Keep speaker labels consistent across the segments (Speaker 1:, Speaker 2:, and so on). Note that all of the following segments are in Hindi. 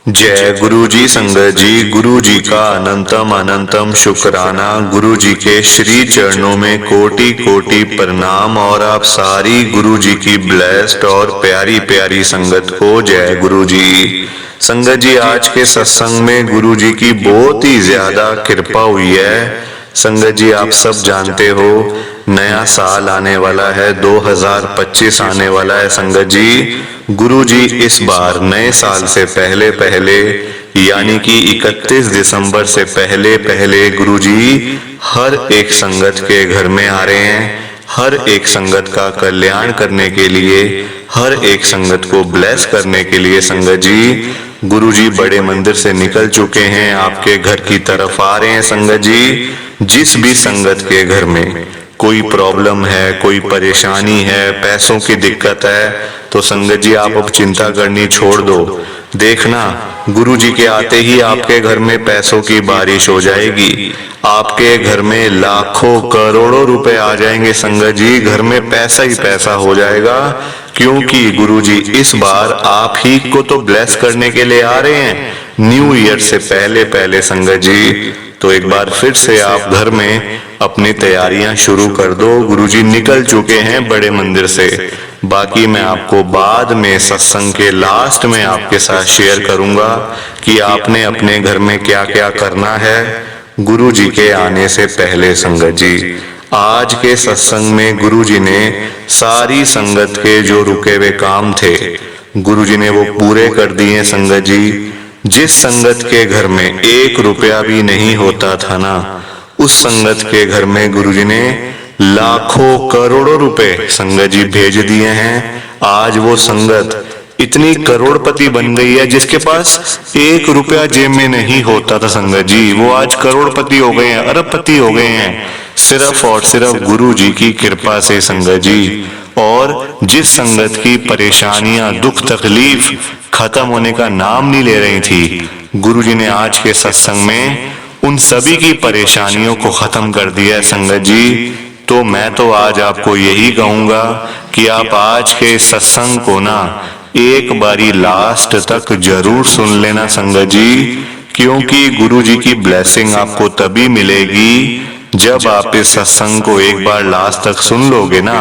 Speaker 1: जय गुरु जी संगत जी। गुरु जी का अनंतम अनंतम शुक्राना। गुरु जी के श्री चरणों में कोटि कोटि प्रणाम। और आप सारी गुरु जी की ब्लेस्ड और प्यारी प्यारी संगत को जय गुरु जी। संगत जी, आज के सत्संग में गुरु जी की बहुत ही ज्यादा कृपा हुई है। संगत जी, आप सब जानते हो नया साल आने वाला है, 2025 आने वाला है। संगत जी, गुरु जी इस बार नए साल से पहले पहले यानी कि 31 दिसंबर से पहले पहले गुरु जी हर एक संगत के घर में आ रहे हैं। हर एक संगत का कल्याण करने के लिए, हर एक संगत को ब्लेस करने के लिए संगत जी गुरु जी बड़े मंदिर से निकल चुके हैं, आपके घर की तरफ आ रहे हैं। संगत जी, जिस भी संगत के घर में कोई प्रॉब्लम है, कोई परेशानी है, पैसों की दिक्कत है, तो संगत जी आप अब चिंता करनी छोड़ दो। देखना, गुरु जी के आते ही आपके घर में पैसों की बारिश हो जाएगी। आपके घर में लाखों करोड़ों रुपए आ जाएंगे। संगत जी, घर में पैसा ही पैसा हो जाएगा, क्योंकि गुरु जी इस बार आप ही को तो ब्लेस करने के लिए आ रहे हैं, न्यू ईयर से पहले पहले। संगत जी, तो एक बार फिर से आप घर में अपनी तैयारियां शुरू कर दो। गुरुजी निकल चुके हैं बड़े मंदिर से। बाकी मैं आपको बाद में सत्संग के लास्ट में आपके साथ शेयर करूंगा कि आपने अपने घर में क्या क्या करना है गुरु जी के आने से पहले। संगत जी, आज के सत्संग में गुरु जी ने सारी संगत के जो रुके हुए काम थे गुरु जी ने वो पूरे कर दिए। संगत जी, जिस संगत के घर में 1 रुपया भी नहीं होता था ना, उस संगत के घर में गुरुजी ने लाखों करोड़ों रुपए संगत जी भेज दिए हैं। आज वो संगत इतनी करोड़पति बन गई है, जिसके पास 1 रुपया जेब में नहीं होता था संगत जी, वो आज करोड़पति हो गए हैं, अरबपति हो गए हैं, सिर्फ और सिर्फ गुरु जी की कृपा से। संगत जी, और जिस संगत की परेशानियां, दुख तकलीफ खत्म होने का नाम नहीं ले रही थी, गुरु जी ने आज के सत्संग में उन सभी की परेशानियों को खत्म कर दिया है। संगत जी, तो मैं तो आज आपको यही कहूंगा कि आप आज के सत्संग को ना एक बारी लास्ट तक जरूर सुन लेना संगत जी, क्योंकि गुरु जी की ब्लेसिंग आपको तभी मिलेगी जब आप इस सत्संग को एक बार लास्ट तक सुन लोगे ना।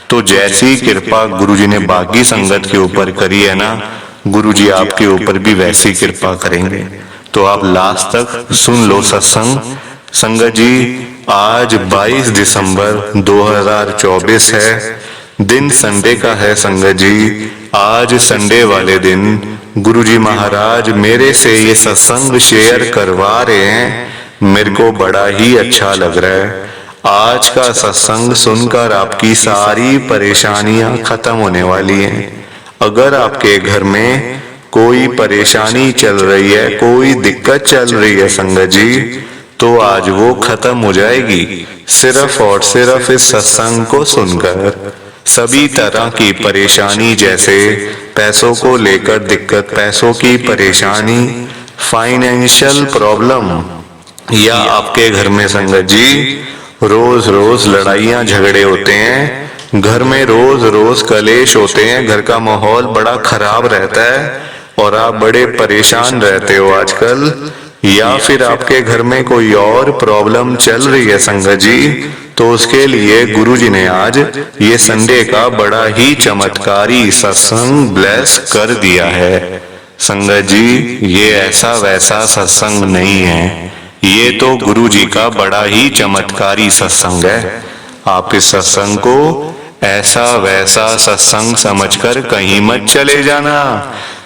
Speaker 1: तो जैसी कृपा गुरु जी ने बाकी संगत के ऊपर करी है ना, गुरु जी आपके ऊपर भी वैसी कृपा करेंगे। तो आप लास्ट तक सुन लो सत्संग। संगत जी, आज 22 दिसंबर 2024 है, दिन संडे का है। संगत जी, आज संडे वाले दिन गुरु जी महाराज मेरे से ये सत्संग शेयर करवा रहे हैं। मेरे को बड़ा ही अच्छा लग रहा है। आज का सत्संग सुनकर आपकी सारी परेशानियां खत्म होने वाली हैं। अगर आपके घर में कोई परेशानी चल रही है, कोई दिक्कत चल रही है संगत जी, तो आज वो खत्म हो जाएगी सिर्फ और सिर्फ इस सत्संग को सुनकर। सभी तरह की परेशानी, जैसे पैसों को लेकर दिक्कत, पैसों की परेशानी, फाइनेंशियल प्रॉब्लम, या आपके घर में संगत जी रोज रोज लड़ाइयां झगड़े होते हैं, घर में रोज रोज कलेश होते हैं, घर का माहौल बड़ा खराब रहता है और आप बड़े परेशान रहते हो आजकल, या फिर आपके घर में कोई और प्रॉब्लम चल रही है संगत जी, तो उसके लिए गुरु जी ने आज ये संडे का बड़ा ही चमत्कारी सत्संग ब्लेस कर दिया है। संगत जी, ये ऐसा वैसा सत्संग नहीं है, ये तो गुरु जी का बड़ा ही चमत्कारी सत्संग है। आप इस सत्संग को ऐसा वैसा सत्संग समझकर कहीं मत चले जाना,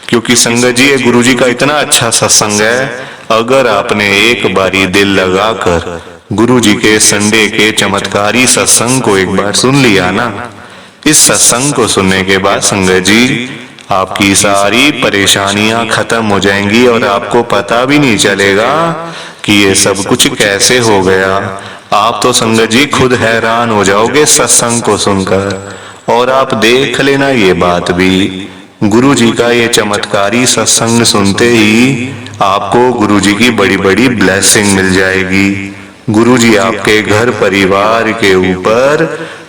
Speaker 1: क्योंकि संगत जी ये गुरु जी का इतना अच्छा सत्संग है। अगर आपने एक बारी दिल लगाकर गुरु जी के संडे के चमत्कारी सत्संग को एक बार सुन लिया ना, इस सत्संग को सुनने के बाद संगत जी आपकी सारी परेशानियां खत्म हो जाएंगी और आपको पता भी नहीं चलेगा कि ये सब कुछ कैसे हो गया। आप तो संगत जी खुद हैरान हो जाओगे सत्संग को सुनकर। और आप देख लेना ये बात भी, गुरु जी का ये चमत्कारी सत्संग सुनते ही आपको गुरु जी की बड़ी बड़ी ब्लेसिंग मिल जाएगी। गुरु जी आपके घर परिवार के ऊपर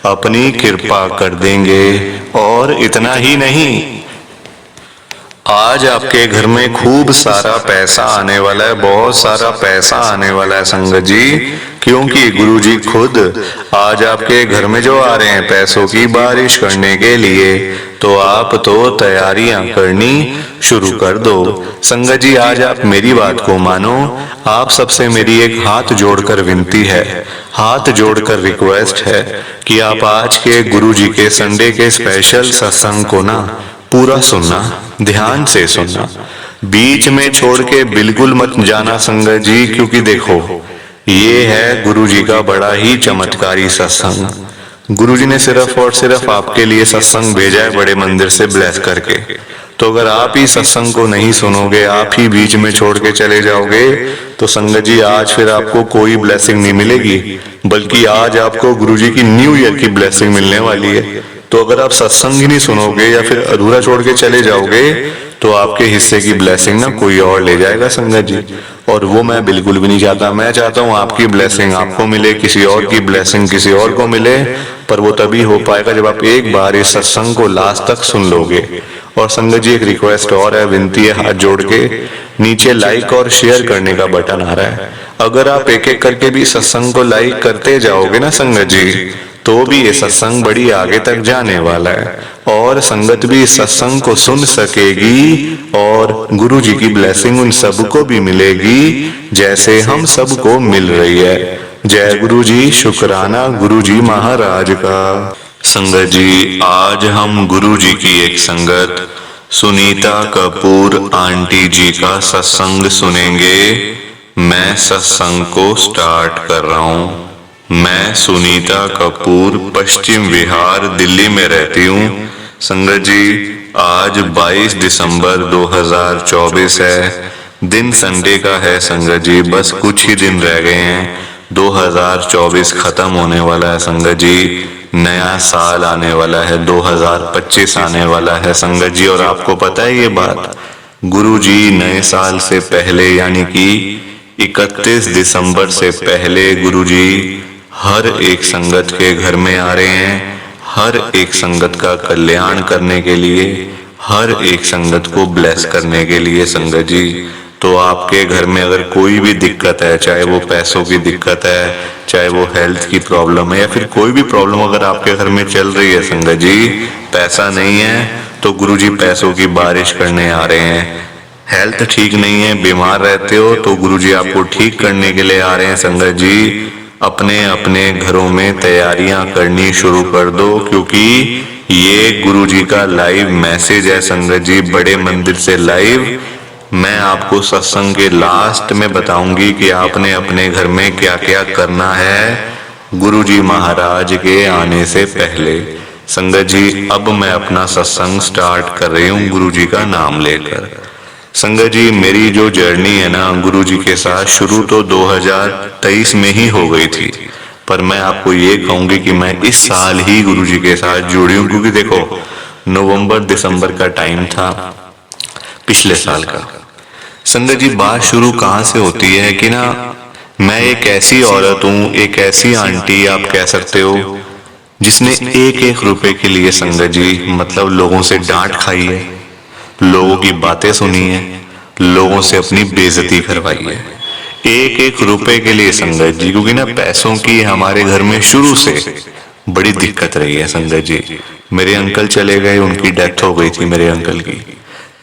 Speaker 1: अपनी कृपा कर देंगे। और इतना ही नहीं, आज आपके घर में खूब सारा पैसा आने वाला है, बहुत सारा पैसा आने वाला है संगत जी, क्योंकि गुरुजी खुद आज आपके घर में जो आ रहे हैं पैसों की बारिश करने के लिए, तो आप तो तैयारियां करनी शुरू कर दो। संगत जी आज आप मेरी बात को मानो, आप सबसे मेरी एक हाथ जोड़कर विनती है, हाथ जोड़कर रिक्वेस्ट है कि आप आज के गुरुजी के संडे के स्पेशल सत्संग को ना पूरा सुनना, ध्यान से सुनना, बीच में छोड़ के बिल्कुल मत जाना संगत जी, क्योंकि देखो ये है गुरुजी का बड़ा ही चमत्कारी सत्संग। गुरुजी ने सिर्फ और सिर्फ आपके लिए सत्संग भेजा है बड़े मंदिर से ब्लेस करके। तो अगर आप ही सत्संग को नहीं सुनोगे, आप ही बीच में छोड़ के चले जाओगे, तो संगत जी आज फिर आपको कोई ब्लेसिंग नहीं मिलेगी, बल्कि आज आपको गुरुजी की न्यू ईयर की ब्लेसिंग मिलने वाली है। तो अगर आप सत्संग ही नहीं सुनोगे या फिर अधूरा छोड़ के चले जाओगे, तो आपके हिस्से की ब्लेसिंग ना कोई और ले जाएगा संगत जी, और वो मैं बिल्कुल भी नहीं चाहता। मैं चाहता हूँ आपकी ब्लेसिंग आपको मिले, किसी और की ब्लेसिंग किसी और को मिले, पर वो तभी हो पाएगा जब आप एक बार इस सत्संग को लास्ट तक सुन लोगे। और संगत जी एक रिक्वेस्ट और है, विनती है हाथ जोड़ के, नीचे लाइक और शेयर करने का बटन आ रहा है, अगर आप एक एक करके भी सत्संग को लाइक करते जाओगे ना संगत जी, तो भी ये सत्संग बड़ी आगे तक जाने वाला है, और संगत भी इस सत्संग को सुन सकेगी, और गुरु जी की ब्लेसिंग उन सबको भी मिलेगी जैसे हम सबको मिल रही है। जय गुरु जी, शुक्राना गुरु जी महाराज का। संगत जी आज हम गुरु जी की एक संगत सुनीता कपूर आंटी जी का सत्संग सुनेंगे। मैं सत्संग को स्टार्ट कर रहा हूँ। मैं सुनीता कपूर पश्चिम विहार दिल्ली में रहती हूँ। संगत जी आज 22 दिसंबर 2024 है, दिन संडे का है संगत जी, बस कुछ ही दिन रह गए हैं, 2024 खत्म होने वाला है संगत जी, नया साल आने वाला है, 2025 आने वाला है संगत जी। और आपको पता है ये बात, गुरु जी नए साल से पहले यानी कि 31 दिसंबर से पहले गुरु जी हर एक संगत के घर में आ रहे हैं, हर एक संगत का कल्याण करने के लिए, हर एक संगत को ब्लेस करने के लिए संगत जी। तो आपके घर में अगर कोई भी दिक्कत है, चाहे वो पैसों की दिक्कत है, चाहे वो हेल्थ की प्रॉब्लम है, या फिर कोई भी प्रॉब्लम अगर आपके घर में चल रही है संगत जी, पैसा नहीं है तो गुरुजी पैसों की बारिश करने आ रहे हैं। हेल्थ ठीक नहीं है, बीमार रहते हो, तो गुरुजी आपको ठीक करने के लिए आ रहे हैं संगत जी। अपने अपने घरों में तैयारियां करनी शुरू कर दो, क्योंकि ये गुरुजी का लाइव मैसेज है संगत जी, बड़े मंदिर से लाइव। मैं आपको सत्संग के लास्ट में बताऊंगी कि आपने अपने घर में क्या क्या करना है गुरुजी महाराज के आने से पहले। संगत जी अब मैं अपना सत्संग स्टार्ट कर रही हूँ गुरुजी का नाम लेकर। संगत जी मेरी जो जर्नी है ना गुरु जी के साथ, शुरू तो 2023 में ही हो गई थी, पर मैं आपको ये कहूंगी कि मैं इस साल ही गुरु जी के साथ जुड़ी हूँ, क्योंकि देखो नवंबर दिसंबर का टाइम था पिछले साल का। संगत जी बात शुरू कहाँ से होती है कि ना, मैं एक ऐसी औरत हूँ, एक ऐसी आंटी आप कह सकते हो, जिसने एक एक रुपए के लिए संगत जी मतलब लोगों से डांट खाई है, लोगों की बातें सुनी है, लोगों से अपनी बेइज्जती करवाई है, एक एक रुपए के लिए संगत जी। क्योंकि ना पैसों की हमारे घर में शुरू से बड़ी दिक्कत रही है संगत जी। मेरे अंकल चले गए, उनकी डेथ हो गई थी मेरे अंकल की।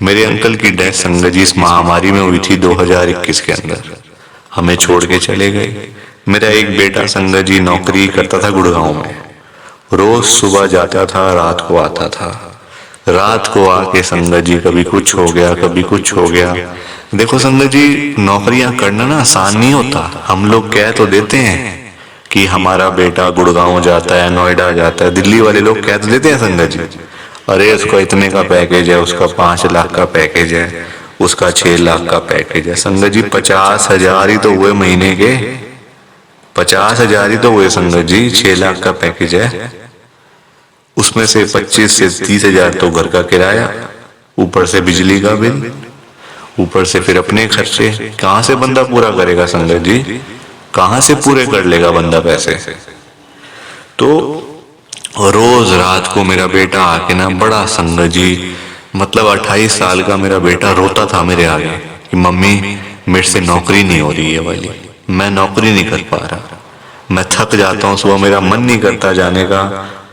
Speaker 1: मेरे अंकल की डेथ संगत जी इस महामारी में हुई थी 2021 के अंदर, हमें छोड़ के चले गए। मेरा एक बेटा संगत जी नौकरी करता था गुड़गांव में, रोज सुबह जाता था, रात को आता था, रात को आके संगत जी कभी कुछ हो गया, कभी कुछ हो गया। देखो संगत जी नौकरियां करना ना आसान नहीं होता। हम लोग कह तो देते हैं कि हमारा बेटा गुड़गांव जाता है, नोएडा जाता है, दिल्ली वाले लोग कह तो देते हैं संगत जी, अरे उसका इतने का पैकेज है, उसका 5 लाख का पैकेज है, उसका 6 लाख का पैकेज है। संगत जी 50,000 ही तो हुए महीने के, 50,000 ही तो हुए संगत जी, 6 लाख का पैकेज है, उसमें से 25 से 30,000 तो घर का किराया, ऊपर से बिजली का बिल, ऊपर से फिर अपने खर्चे। कहाँ से बंदा पूरा करेगा संगत जी, कहाँ से पूरे कर लेगा बंदा पैसे। तो रोज रात को मेरा बेटा आके ना बड़ा संगत जी मतलब 28 साल का मेरा बेटा रोता था मेरे आगे कि मम्मी मेरे से नौकरी नहीं हो रही है वाली, मैं नौकरी नहीं कर पा रहा, मैं थक जाता हूँ, सुबह मेरा मन नहीं करता जाने का,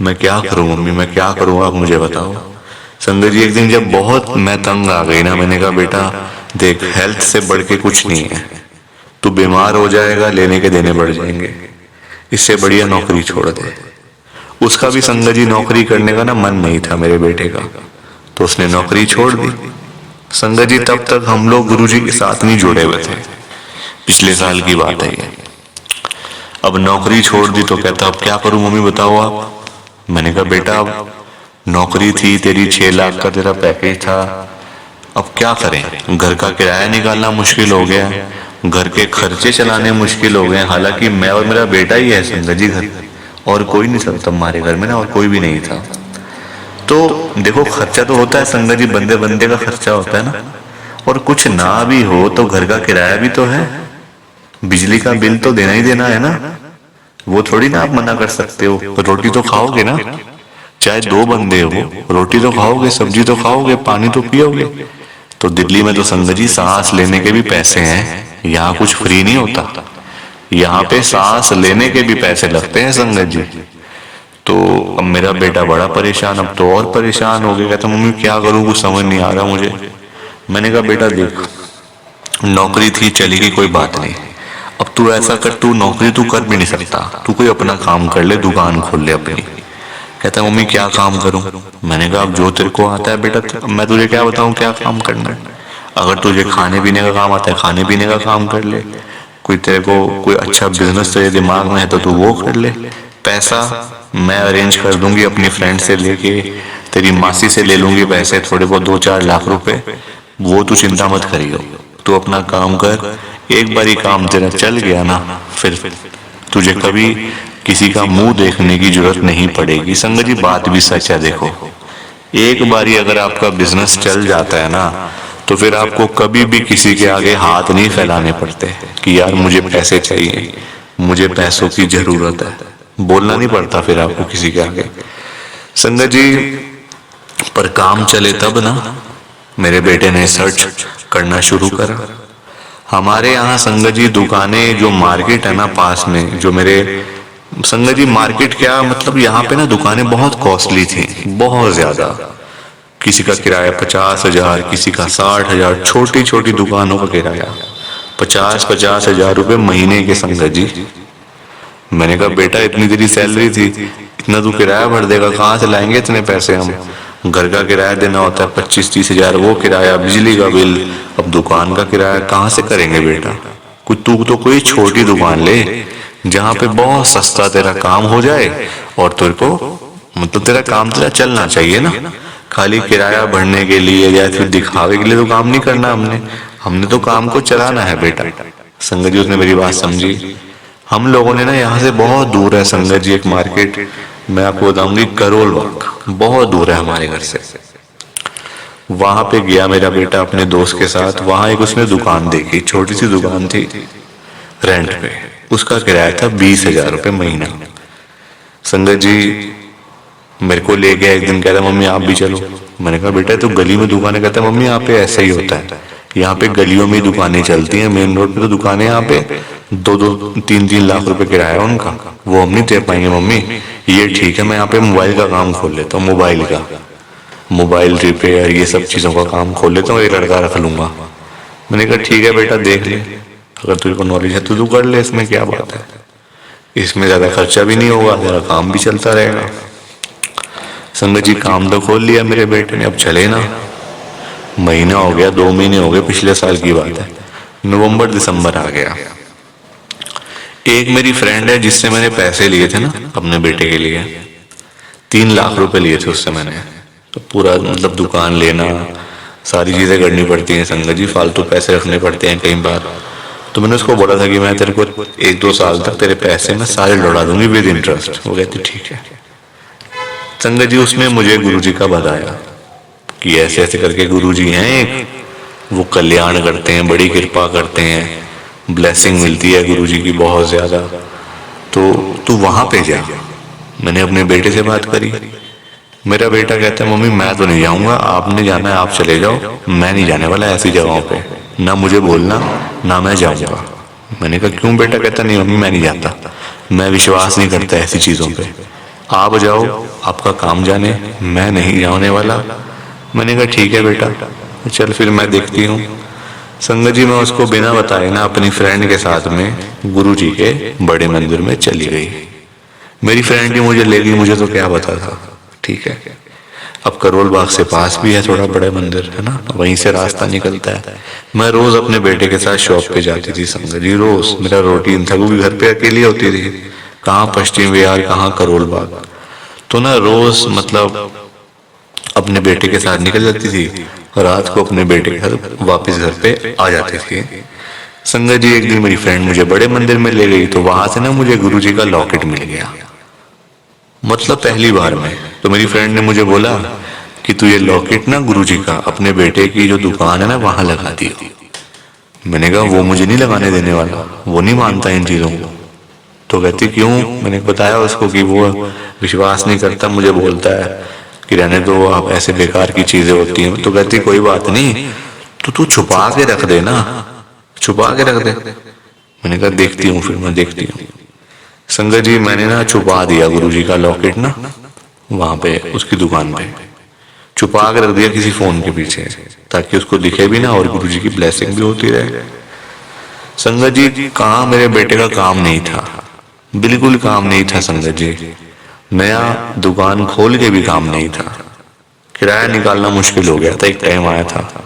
Speaker 1: मैं क्या करूँ मम्मी, मैं क्या करूँ आप मुझे बताओ। संगत जी एक दिन जब बहुत मैं तंग आ गई ना, मैंने कहा बेटा देख, हेल्थ से बढ़ के कुछ नहीं है, तू बीमार हो जाएगा, लेने के देने बढ़ जाएंगे, इससे बढ़िया नौकरी छोड़ दे। उसका भी संगत जी नौकरी करने का ना मन नहीं था मेरे बेटे का, तो उसने नौकरी छोड़ दी। संगत जी तब तक हम लोग गुरुजी के साथ नहीं जुड़े हुए थे, पिछले साल की बात है ये। अब नौकरी छोड़ दी तो कहता अब क्या करूं मम्मी बताओ आप। मैंने कहा बेटा अब नौकरी थी तेरी, 6 लाख का तेरा पैकेज था, अब क्या करें, घर का किराया निकालना मुश्किल हो गया, घर के खर्चे चलाने मुश्किल हो गए। हालांकि मैं और मेरा बेटा ही है संगत जी घर, और कोई नहीं था तब हमारे घर में ना, और कोई भी नहीं था। तो देखो खर्चा तो होता है संगत जी, बंदे बंदे का खर्चा होता है ना, और कुछ ना भी हो तो घर का किराया भी तो है, बिजली का बिल तो देना ही देना है ना, वो थोड़ी ना आप मना कर सकते हो। रोटी तो खाओगे ना, चाहे 2 बंदे हो, रोटी तो खाओगे, सब्जी तो खाओगे, पानी तो पियोगे। तो दिल्ली में तो संगत जी सांस लेने के भी पैसे हैं, यहाँ कुछ फ्री नहीं होता, यहाँ पे सांस लेने के भी पैसे लगते हैं संगत जी। तो अब मेरा बेटा बड़ा परेशान, अब तो और परेशान हो गया, कहता मम्मी क्या करूँ, कुछ समझ नहीं आ रहा मुझे। मैंने कहा बेटा देख, नौकरी थी चलेगी कोई बात नहीं, अब तू ऐसा कर, तू नौकरी तू कर भी नहीं सकता, तू कोई अपना काम कर ले, दुकान खोल ले अपनी। कहता मम्मी क्या काम करूं। मैंने कहा अब जो तेरे को आता है बेटा, मैं तुझे क्या बताऊं क्या काम करना है, अगर तुझे खाने पीने का काम आता है खाने पीने का काम कर ले, कोई तेरे को कोई अच्छा बिजनेस तेरे दिमाग में है तो तू वो कर ले, पैसा मैं अरेंज कर दूंगी, अपनी फ्रेंड से लेके तेरी मासी से ले लूंगी पैसे थोड़े बहुत, 2-4 लाख रुपए, वो तू चिंता मत करियो, तू अपना काम कर, एक बारी काम तेरा चल गया ना, फिर तुझे कभी किसी का मुंह देखने की जरूरत नहीं पड़ेगी। संगत जी बात भी सच है, देखो एक बारी अगर आपका बिजनेस चल जाता है ना, तो फिर आपको कभी भी किसी के आगे हाथ नहीं फैलाने पड़ते कि यार मुझे पैसे चाहिए, मुझे पैसों की जरूरत है, बोलना नहीं पड़ता फिर आपको किसी के आगे। संगत जी पर काम चले तब ना, मेरे बेटे ने सर्च करना शुरू करा। हमारे यहाँ संगत जी दुकानें, जो मार्केट है ना पास में, जो मेरे संगत जी मार्केट क्या मतलब, यहाँ पे ना दुकानें बहुत कॉस्टली थी, बहुत ज्यादा, किसी का किराया 50,000, किसी का 60,000, छोटी छोटी दुकानों का किराया 50-50 हजार रुपए महीने के संगत जी। मैंने कहा बेटा इतनी तेरी सैलरी थी, इतना तू किराया भर देगा, कहाँ से लाएंगे इतने पैसे हम, घर का किराया देना होता है 25-30 हजार, वो किराया, बिजली का बिल, अब दुकान का किराया कहाँ से करेंगे बेटा। कुछ तू तो कोई छोटी दुकान ले जहाँ पे बहुत सस्ता तेरा काम हो जाए, और तेरे को मतलब तेरा काम तेरा चलना चाहिए ना, खाली किराया भरने के लिए या फिर दिखावे के लिए तो काम नहीं करना हमने, हमने तो काम को चलाना है बेटा। संगत जी उसने मेरी बात समझी। हम लोगों ने ना यहाँ से बहुत दूर है संगत जी एक मार्केट, मैं आपको बताऊंगी करोल बाग, बहुत दूर है हमारे घर से। वहां पे गया मेरा बेटा अपने दोस्त के साथ, वहां एक उसने दुकान देखी, छोटी सी दुकान थी रेंट पे, उसका किराया था 20,000 रुपये महीना। संगत जी मेरे को ले गया एक दिन, कहता मम्मी आप भी चलो। मैंने कहा बेटा तो गली में दुकानें, कहता मम्मी यहाँ पे ऐसा ही होता है, यहाँ पे गलियों में दुकानें चलती हैं, मेन रोड पे तो दुकानें यहाँ पे 2-3 लाख रुपए किराया है उनका, वो हम नहीं दे पाएंगे मम्मी, ये ठीक है मैं यहाँ पे मोबाइल का काम खोल लेता हूँ, मोबाइल का, मोबाइल रिपेयर ये सब चीज़ों का काम खोल लेता हूँ, एक लड़का रख लूंगा। मैंने कहा ठीक है बेटा देख ले, अगर तुझे को नॉलेज है तो तू कर ले, इसमें क्या बात है, इसमें ज़्यादा खर्चा भी नहीं होगा, तेरा काम भी चलता रहेगा। संगत जी काम तो खोल लिया मेरे बेटे ने, अब चले ना, महीना हो गया, 2 महीने हो गए, पिछले साल की बात है, नवंबर दिसंबर आ गया। एक मेरी फ्रेंड है जिससे मैंने पैसे लिए थे ना अपने बेटे के लिए, 3 लाख रुपए लिए थे उससे मैंने, तो पूरा मतलब दुकान लेना, सारी चीजें करनी पड़ती हैं संगत जी, फालतू पैसे रखने पड़ते हैं कई बार। तो मैंने उसको बोला था कि मैं तेरे को 1-2 साल तक तेरे पैसे मैं सारे लौटा दूंगी विद इंटरेस्ट, वो कहती ठीक है। संगत जी उसने मुझे गुरुजी का बताया कि ऐसे ऐसे करके गुरुजी हैं एक, वो कल्याण करते हैं, बड़ी कृपा करते हैं, ब्लेसिंग मिलती है गुरुजी की बहुत ज्यादा, तो तू वहां पे जा। मैंने अपने बेटे से बात करी, मेरा बेटा कहता है मम्मी मैं तो नहीं जाऊंगा, आपने जाना है आप चले जाओ, मैं नहीं जाने वाला ऐसी जगहों पे, ना मुझे बोलना ना मैं जाऊंगा। मैंने कहा क्यों बेटा? कहता नहीं मम्मी मैं नहीं जाता, मैं विश्वास नहीं करता ऐसी चीजों पे, आप जाओ आपका काम जाने, मैं नहीं जाने वाला। मैंने कहा ठीक है बेटा, चल फिर मैं देखती हूँ। संगत जी मैं उसको बिना बताए ना अपनी फ्रेंड के साथ में गुरु जी के बड़े मंदिर में चली गई। मेरी फ्रेंड ही मुझे ले गई, मुझे तो क्या पता था। ठीक है, अब करोल बाग से पास भी है थोड़ा बड़ा मंदिर है ना, वहीं से रास्ता निकलता है। मैं रोज अपने बेटे के साथ शॉप पे जाती थी संगत जी, रोज मेरा रूटीन था, क्योंकि घर पे अकेली होती थी, कहाँ पश्चिम विहार कहाँ करोल बाग, तो ना रोज मतलब अपने बेटे के साथ निकल जाती थी, रात को अपने बेटे के साथ वापस घर पे आ जाती थी। संगत जी एक दिन मेरी फ्रेंड मुझे बड़े मंदिर में ले गई, तो वहां से ना मुझे गुरु जी का लॉकेट मिल गया, मतलब पहली बार में। तो मेरी फ्रेंड ने मुझे बोला कि तू ये लॉकेट ना गुरु जी का अपने बेटे की जो दुकान है ना वहां लगा दियो। मैंने कहा वो मुझे नहीं लगाने देने वाला, वो नहीं मानता इन चीजों को। तो कहती क्यों? मैंने बताया उसको कि वो विश्वास नहीं करता, मुझे बोलता है कि रहने दो आप, ऐसे बेकार की चीजें होती हैं। तो कहती कोई बात नहीं, तो तू छुपा के रख दे ना, छुपा के रख दे। मैंने कहा देखती हूँ, फिर मैं देखती हूँ। संगत जी मैंने ना छुपा दिया गुरुजी का लॉकेट ना वहां पे उसकी दुकान पे, छुपा के रख दिया किसी फोन के पीछे, ताकि उसको दिखे भी ना और गुरुजी की ब्लेसिंग भी होती रहे। संगत जी कहाँ मेरे बेटे का काम नहीं था, बिल्कुल काम नहीं था संगत जी, नया दुकान खोल के भी काम नहीं था, किराया निकालना मुश्किल हो गया था। एक टाइम आया था,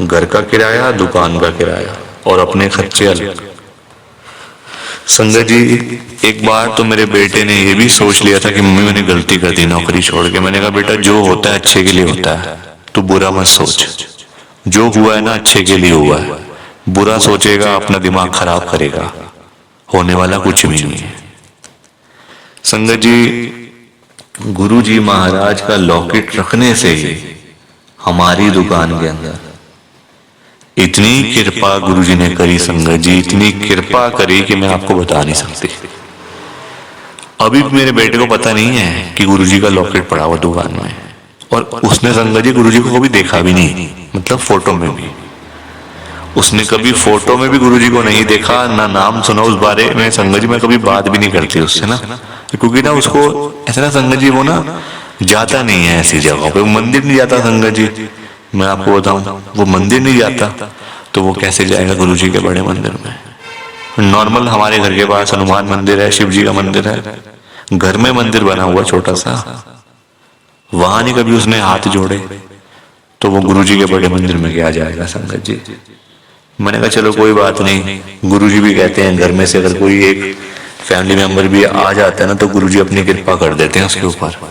Speaker 1: घर का किराया, दुकान का किराया और अपने खर्चे अलग। संगत जी एक बार तो मेरे बेटे ने ये भी सोच लिया था कि मम्मी मैंने गलती कर दी नौकरी छोड़ के। मैंने कहा बेटा जो होता है अच्छे के लिए होता है, तू बुरा मत सोच, जो हुआ है ना अच्छे के लिए हुआ है, बुरा सोचेगा अपना दिमाग खराब करेगा, होने वाला कुछ भी नहीं है। संगत जी गुरु जी महाराज का लॉकेट रखने से ही हमारी दुकान के अंदर इतनी कृपा गुरुजी ने करी संगत जी, इतनी कृपा करी कि मैं आपको बता नहीं सकती। अभी भी मेरे बेटे को पता नहीं है कि गुरुजी का लॉकेट पड़ा हुआ दुकान में, और उसने संगत जी गुरुजी को कभी देखा भी नहीं, मतलब फोटो में भी उसने कभी फोटो में भी गुरुजी को नहीं देखा, ना नाम सुना उस बारे में। संगत जी मैं कभी बात भी नहीं करती उससे ना, क्योंकि ना उसको ऐसा ना संगत जी वो ना जाता नहीं है ऐसी जगहों पे, मंदिर नहीं जाता संगत जी। मैं आपको बताऊं वो मंदिर नहीं जाता तो वो कैसे जाएगा गुरुजी के बड़े मंदिर में। नॉर्मल हमारे घर के पास हनुमान मंदिर है, शिव जी का मंदिर है, घर में मंदिर बना हुआ छोटा सा, वहां नहीं कभी उसने हाथ जोड़े, तो वो गुरुजी के बड़े मंदिर में क्या जाएगा संगत जी। मैंने कहा चलो कोई बात नहीं, गुरुजी भी कहते हैं घर में से अगर कोई एक फैमिली मेंबर भी आ जाता है ना तो गुरुजी अपनी कृपा कर देते हैं उसके ऊपर।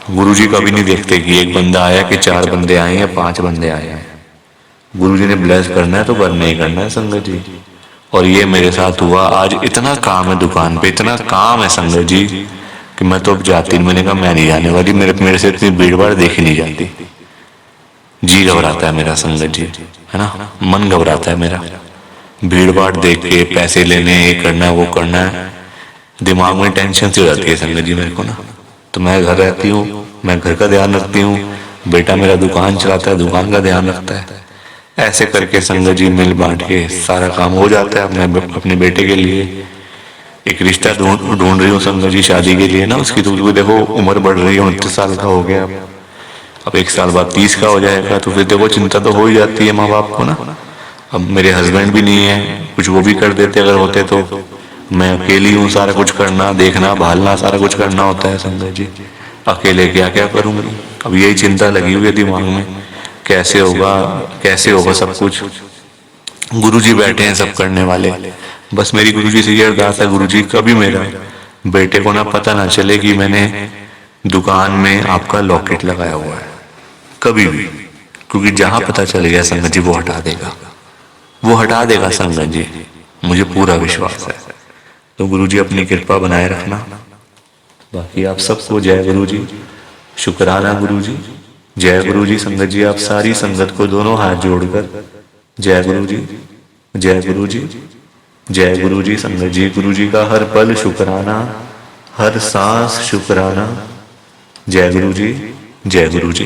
Speaker 1: गुरुजी कभी नहीं देखते कि एक बंदा आया कि 4 बंदे आए या 5 बंदे आए हैं, गुरुजी ने ब्लेस करना है तो करना ही करना है संगत जी। और ये मेरे साथ हुआ, आज इतना काम है दुकान पे, इतना काम है संगत जी कि मैं तो अब जाती नहीं। मैंने कहा मैं नहीं जाने वाली, मेरे से इतनी भीड़ भाड़ देखी नहीं जाती, जी घबराता है मेरा संगत जी, है ना, मन घबराता है मेरा, भीड़ भाड़ देख के पैसे लेने, ये करना है वो करना है, दिमाग में टेंशन सी हो जाती है संगत जी मेरे को ना। तो मैं घर रहती हूँ, मैं घर का ध्यान रखती हूँ, बेटा मेरा दुकान चलाता है, दुकान का ध्यान रखता है, ऐसे करके संगत जी मिल बांट के सारा काम हो जाता है। मैं अपने बेटे के लिए एक रिश्ता ढूंढ रही हूँ संगत जी शादी के लिए ना उसकी, तो देखो उम्र बढ़ रही है, 29 साल का हो गया, अब 1 साल बाद 30 का हो जाएगा, तो फिर देखो चिंता तो हो ही जाती है माँ बाप को ना। अब मेरे हस्बैंड भी नहीं है, कुछ वो भी कर देते अगर होते तो, मैं अकेली हूँ, सारा कुछ करना, देखना, भालना, सारा कुछ करना होता है संगत जी, अकेले क्या क्या करूंगी। अब यही चिंता लगी हुई है दिमाग में, कैसे होगा कैसे होगा सब कुछ। गुरुजी बैठे हैं सब करने वाले, बस मेरी गुरुजी से ये अरदास है गुरुजी कभी मेरा बेटे को ना पता ना चले कि मैंने दुकान में आपका लॉकेट लगाया हुआ है, कभी भी, क्योंकि जहां पता चल गया संगत जी वो हटा देगा, वो हटा देगा संगत जी, मुझे पूरा विश्वास है। तो गुरुजी अपनी कृपा बनाए रखना। बाकी आप सबको जय गुरुजी, शुक्राना गुरुजी, जय गुरुजी। संगत जी आप सारी संगत को दोनों हाथ जोड़कर जय गुरुजी, जय गुरुजी, जय गुरुजी। संगत जी गुरुजी का हर पल शुक्राना, हर सांस शुक्राना, जय गुरुजी, जय गुरु जी।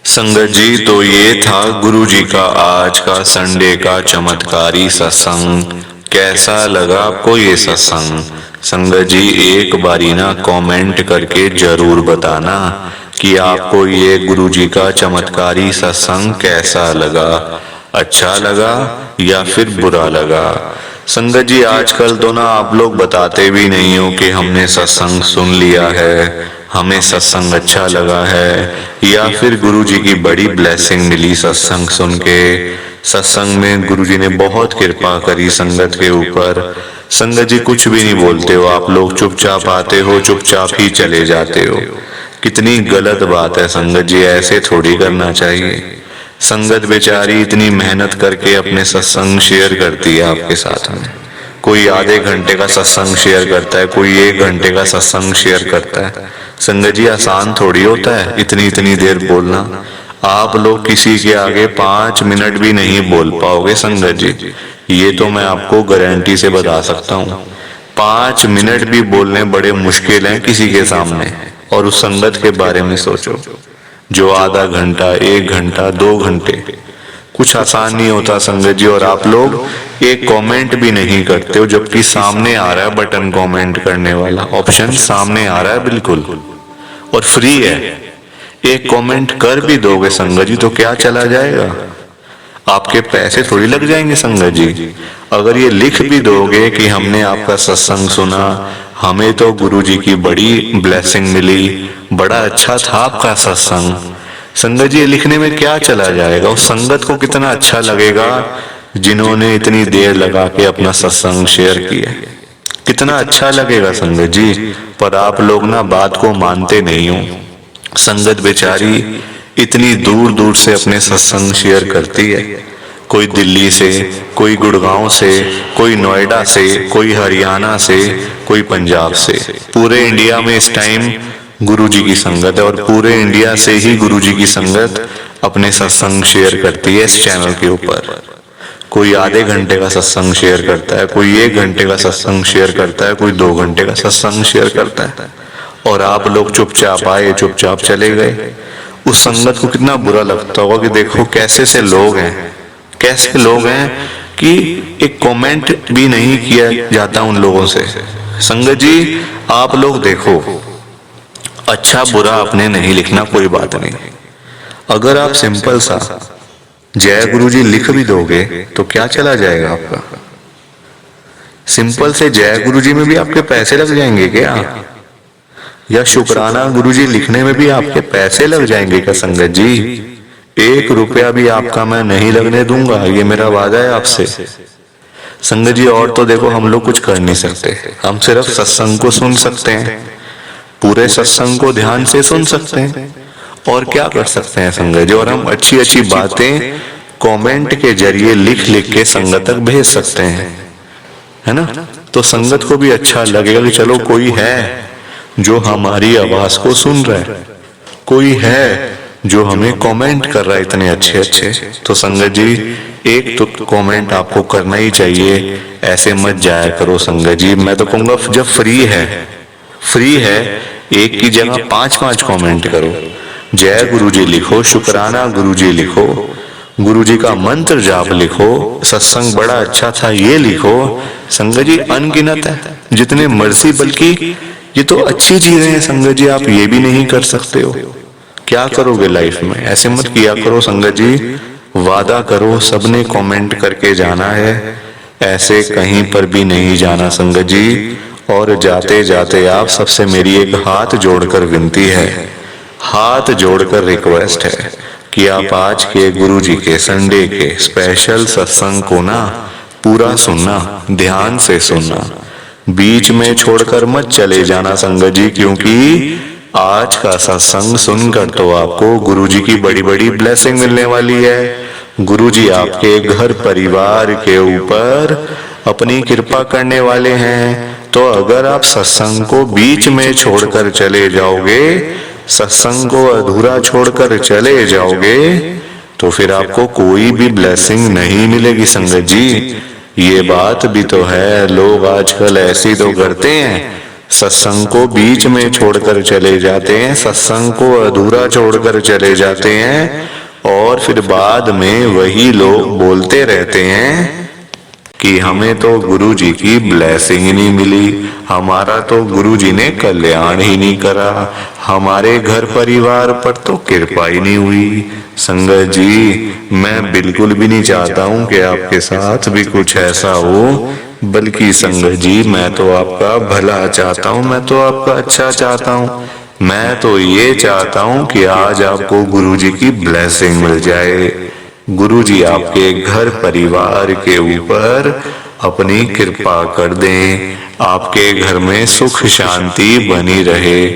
Speaker 1: संगत जी, तो ये था गुरु जी का आज का संडे का चमत्कारी सत्संग। कैसा लगा आपको ये सत्संग? संगत जी, एक बारी ना कमेंट करके जरूर बताना कि आपको ये गुरु जी का चमत्कारी सत्संग कैसा लगा, अच्छा लगा या फिर बुरा लगा। संगत जी, आजकल तो ना आप लोग बताते भी नहीं हो कि हमने सत्संग सुन लिया है, हमें सत्संग अच्छा लगा है, या फिर गुरु जी की बड़ी ब्लेसिंग मिली सत्संग सुन के। सत्संग में गुरु जी ने बहुत कृपा करी संगत के ऊपर। संगत जी, कुछ भी नहीं बोलते हो आप लोग, चुपचाप आते हो, चुपचाप ही चले जाते हो। कितनी गलत बात है संगत जी, ऐसे थोड़ी करना चाहिए। संगत बेचारी इतनी मेहनत करके अपने सत्संग शेयर करती है आपके साथ में। कोई आधे घंटे का सत्संग शेयर करता है, कोई 1 घंटे का सत्संग शेयर करता है। संगत जी, आसान थोड़ी होता है इतनी इतनी देर बोलना। आप लोग किसी के आगे 5 मिनट भी नहीं बोल पाओगे संगत जी, ये तो मैं आपको गारंटी से बता सकता हूँ। 5 मिनट भी बोलने बड़े मुश्किल हैं किसी के सामने। और उस संगत के बारे में सोचो जो आधा घंटा, 1 घंटा, 2 घंटे, कुछ आसान नहीं होता संगत जी। और आप लोग एक कमेंट भी नहीं करते हो, जबकि सामने आ रहा है बटन कमेंट करने वाला, ऑप्शन सामने आ रहा है बिल्कुल, और फ्री है। एक कमेंट कर भी दोगे संगत जी तो क्या चला जाएगा, आपके पैसे थोड़ी लग जाएंगे संगत जी। अगर ये लिख भी दोगे कि हमने आपका सत्संग सुना, हमें तो गुरु जी की बड़ी ब्लेसिंग मिली, बड़ा अच्छा था आपका सत्संग। संगत जी, लिखने में क्या चला जाएगा, उस संगत को कितना अच्छा लगेगा जिन्होंने इतनी देर लगा के अपना सत्संग शेयर किया, कितना अच्छा लगेगा संगत जी। पर आप लोग ना बात को मानते नहीं हो। संगत बेचारी इतनी दूर दूर से अपने सत्संग शेयर करती है, कोई दिल्ली से, कोई गुड़गांव से, कोई नोएडा से, कोई हरियाणा से, कोई पंजाब से। पूरे इंडिया में इस टाइम गुरु जी की संगत है, और पूरे इंडिया से ही गुरु जी की संगत अपने सत्संग शेयर करती है इस चैनल के ऊपर। कोई आधे घंटे का सत्संग शेयर करता है, कोई 1 घंटे का सत्संग शेयर करता है, कोई 2 घंटे का सत्संग शेयर करता है। और आप लोग चुपचाप आए, चुपचाप चले गए। उस संगत को कितना बुरा लगता होगा कि देखो कैसे से लोग हैं, कैसे लोग हैं कि एक कमेंट भी नहीं किया जाता उन लोगों से। संगत जी, आप लोग देखो, अच्छा बुरा आपने नहीं लिखना, कोई बात नहीं। अगर आप सिंपल सा जय गुरु जी लिख भी दोगे तो क्या चला जाएगा आपका? सिंपल से जय गुरु जी में भी आपके पैसे लग जाएंगे क्या? या शुक्राना गुरु जी लिखने में भी आपके पैसे लग जाएंगे क्या संगत जी? 1 रुपया भी आपका मैं नहीं लगने दूंगा, ये मेरा वादा है आपसे संगत जी। और तो देखो हम लोग कुछ कर नहीं सकते, हम सिर्फ सत्संग को सुन सकते हैं, पूरे सत्संग को ध्यान से सुन सकते हैं, और क्या कर सकते हैं संगत जी। और हम अच्छी अच्छी बातें कमेंट के जरिए लिख लिख के संगत तक भेज सकते हैं, है ना। तो संगत को भी अच्छा लगेगा कि चलो कोई है जो हमारी आवाज को सुन रहा है, कोई है जो हमें कमेंट कर रहा है इतने अच्छे अच्छे। तो संगत जी, एक तो कमेंट आपको करना ही चाहिए, ऐसे मत जाया करो संगत जी। मैं तो कहूंगा जब फ्री है एक की जगह 5-5 कमेंट करो, जय गुरु जी लिखो, शुक्राना गुरु जी लिखो, गुरु जी का मंत्र जाप लिखो, सत्संग बड़ा अच्छा था ये लिखो। संगत जी अनगिनत है, जितने मर्जी, बल्कि ये तो अच्छी चीजें हैं संगत जी, आप ये भी नहीं कर सकते हो। क्या करोगे लाइफ में? ऐसे मत किया करो संगत जी। वादा करो, सबने कमेंट करके जाना है, ऐसे कहीं पर भी नहीं जाना संगत जी। और जाते जाते आप सबसे मेरी एक हाथ जोड़कर विनती है, हाथ जोड़कर रिक्वेस्ट है कि आप आज के गुरु जी के संडे के स्पेशल सत्संग को ना पूरा सुनना, ध्यान से सुनना, बीच में छोड़कर मत चले जाना संगत जी। क्योंकि आज का सत्संग सुनकर तो आपको गुरु जी की बड़ी बड़ी ब्लेसिंग मिलने वाली है। गुरु जी आपके घर परिवार के ऊपर अपनी कृपा करने वाले हैं। तो अगर आप सत्संग को बीच में छोड़कर चले जाओगे, सत्संग को अधूरा छोड़कर चले जाओगे, तो फिर आपको कोई भी ब्लेसिंग नहीं मिलेगी संगत जी। ये बात भी तो है, लोग आजकल ऐसे तो करते हैं, सत्संग को बीच में छोड़कर चले जाते हैं, सत्संग को अधूरा छोड़कर चले जाते हैं, और फिर बाद में वही लोग बोलते रहते हैं कि हमें तो गुरु जी की ब्लेसिंग ही नहीं मिली, हमारा तो गुरु जी ने कल्याण ही नहीं करा, हमारे घर परिवार पर तो कृपा ही नहीं हुई। संगत जी, मैं बिल्कुल भी नहीं चाहता हूं कि आपके साथ भी कुछ ऐसा हो, बल्कि संगत जी मैं तो आपका भला चाहता हूं, मैं तो आपका अच्छा चाहता हूं। मैं तो ये चाहता हूं कि आज आपको गुरु जी की ब्लेसिंग मिल जाए, गुरु जी आपके घर परिवार के ऊपर अपनी कृपा कर दें, आपके घर में सुख शांति बनी रहे,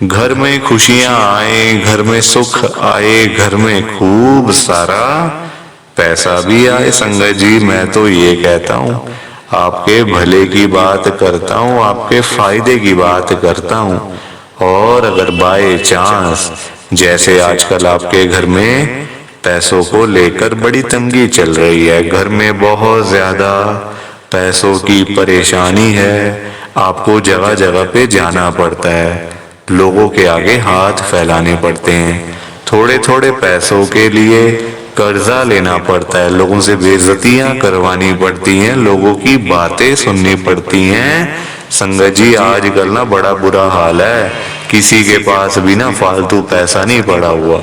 Speaker 1: घर में खुशियां आए, घर में सुख आए, घर में खूब सारा पैसा भी आए। संगत जी, मैं तो ये कहता हूँ, आपके भले की बात करता हूँ, आपके फायदे की बात करता हूँ। और अगर बाय चांस जैसे आजकल आपके घर में पैसों को लेकर बड़ी तंगी चल रही है, घर में बहुत ज्यादा पैसों की परेशानी है, आपको जगह जगह पे जाना पड़ता है, लोगों के आगे हाथ फैलाने पड़ते हैं, थोड़े थोड़े पैसों के लिए कर्जा लेना पड़ता है, लोगों से बेइज्जतियां करवानी पड़ती हैं, लोगों की बातें सुननी पड़ती हैं। संगत जी, आजकल ना बड़ा बुरा हाल है, किसी के पास भी ना फालतू पैसा नहीं पड़ा हुआ